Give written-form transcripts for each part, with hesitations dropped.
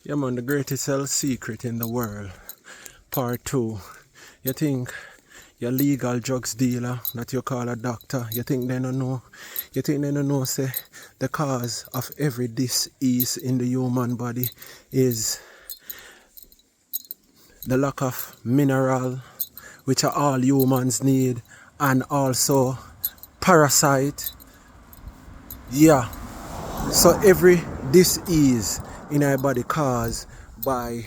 Yeah, man, the greatest health secret in the world. Part 2. You think your legal drugs dealer that you call a doctor, you think they don't know? You think they don't know, say, the cause of every disease in the human body is the lack of mineral, which are all humans need, and also parasite. Yeah, so every disease in our body caused by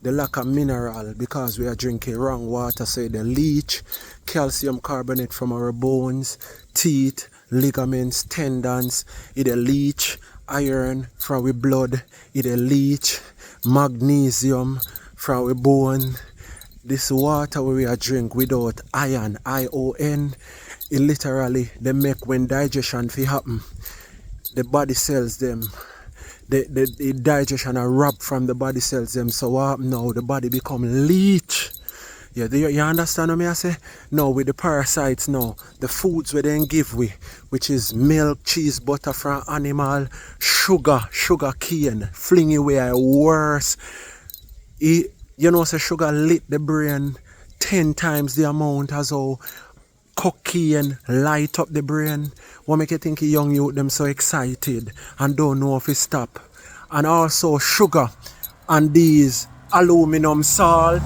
the lack of mineral because we are drinking wrong water, so they leach calcium carbonate from our bones, teeth, ligaments, tendons. It leach iron from our blood. It leach magnesium from our bone. This water we are drink without iron, ION, it literally they make when digestion fi happen. The body cells them, the digestion are robbed from the body cells them. So what happen now? The body become leech. Yeah, you understand what I say? Now with the parasites now, the foods we then give we, which is milk, cheese, butter from animal, sugar cane, fling away worse. You know, say sugar lit the brain 10 times the amount as how cocaine light up the brain. What make you think a young youth them so excited and don't know if it stop? And also sugar and these aluminum salt,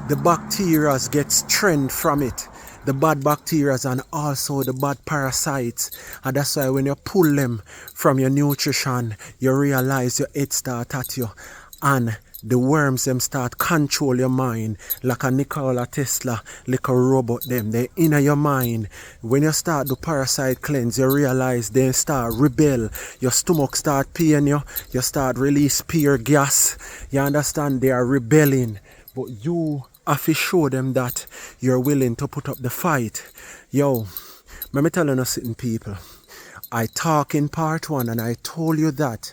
the bacteria get strength from it. The bad bacteria and also the bad parasites. And that's why when you pull them from your nutrition, you realize your head start at you. And the worms them start control your mind like a Nikola Tesla, like a robot them. They in your mind. When you start the parasite cleanse, you realize they start rebel. Your stomach start pain you. You start release pure gas. You understand they are rebelling. But you have to show them that you're willing to put up the fight. Yo, let me tell you something, people. I talk in part 1 and I told you that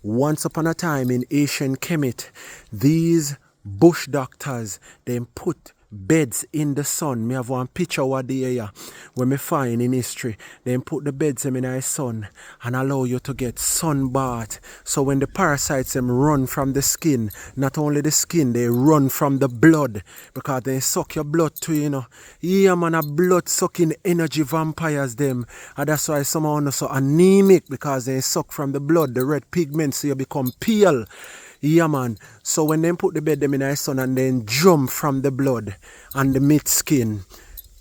once upon a time in Asian Kemet, these bush doctors, they put beds in the sun. Me have one picture what they here when me find in history. They put the beds in the sun and allow you to get sun bath. So when the parasites them run from the skin, not only the skin, they run from the blood because they suck your blood too, you know. Yeah, man, a blood sucking energy vampires them. And that's why some are so anemic because they suck from the blood, the red pigments, so you become pale. Yeah, man. So when they put the bed them in the sun and then jump from the blood and the meat skin,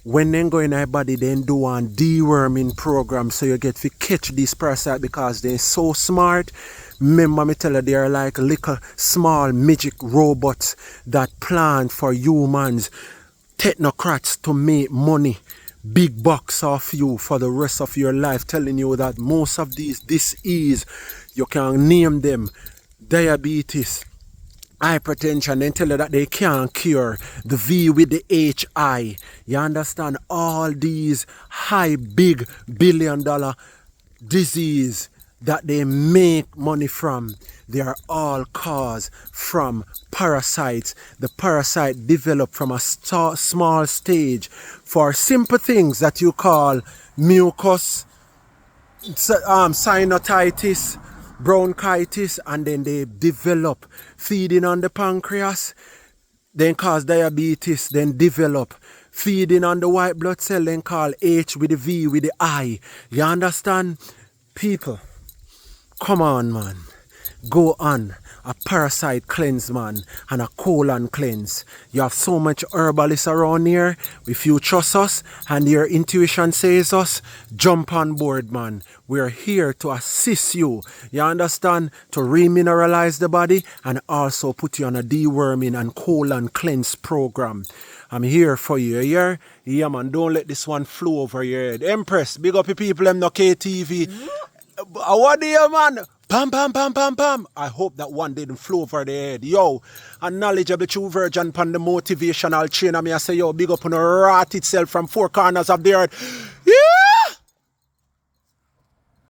when they go in our body, then do one deworming program so you get to catch these parasites because they're so smart. Remember me tell you, they're like little small magic robots that plan for humans, technocrats to make money. Big bucks off you for the rest of your life, telling you that most of these disease, you can name them. Diabetes, hypertension, they tell you that they can't cure. The V with the HI. You understand? All these high, big, billion-dollar disease that they make money from, they are all caused from parasites. The parasite develop from a small stage for simple things that you call mucus, sinusitis, bronchitis, and then they develop feeding on the pancreas, then cause diabetes, then develop feeding on the white blood cell, then call H with the V with the I. You understand? People, come on, man. Go on a parasite cleanse, man, and a colon cleanse. You have so much herbalists around here. If you trust us and your intuition says us, jump on board, man. We're here to assist you. You understand? To remineralize the body and also put you on a deworming and colon cleanse program. I'm here for you. Yeah, yeah, man. Don't let this one flow over your head. Empress, big up your people, them no KTV. What do you, man? Pam, pam, pam, pam, pam. I hope that one didn't flow over the head. Yo, a knowledgeable true virgin pan the motivational chain. I say, yo, big up on the rat itself from 4 corners of the earth.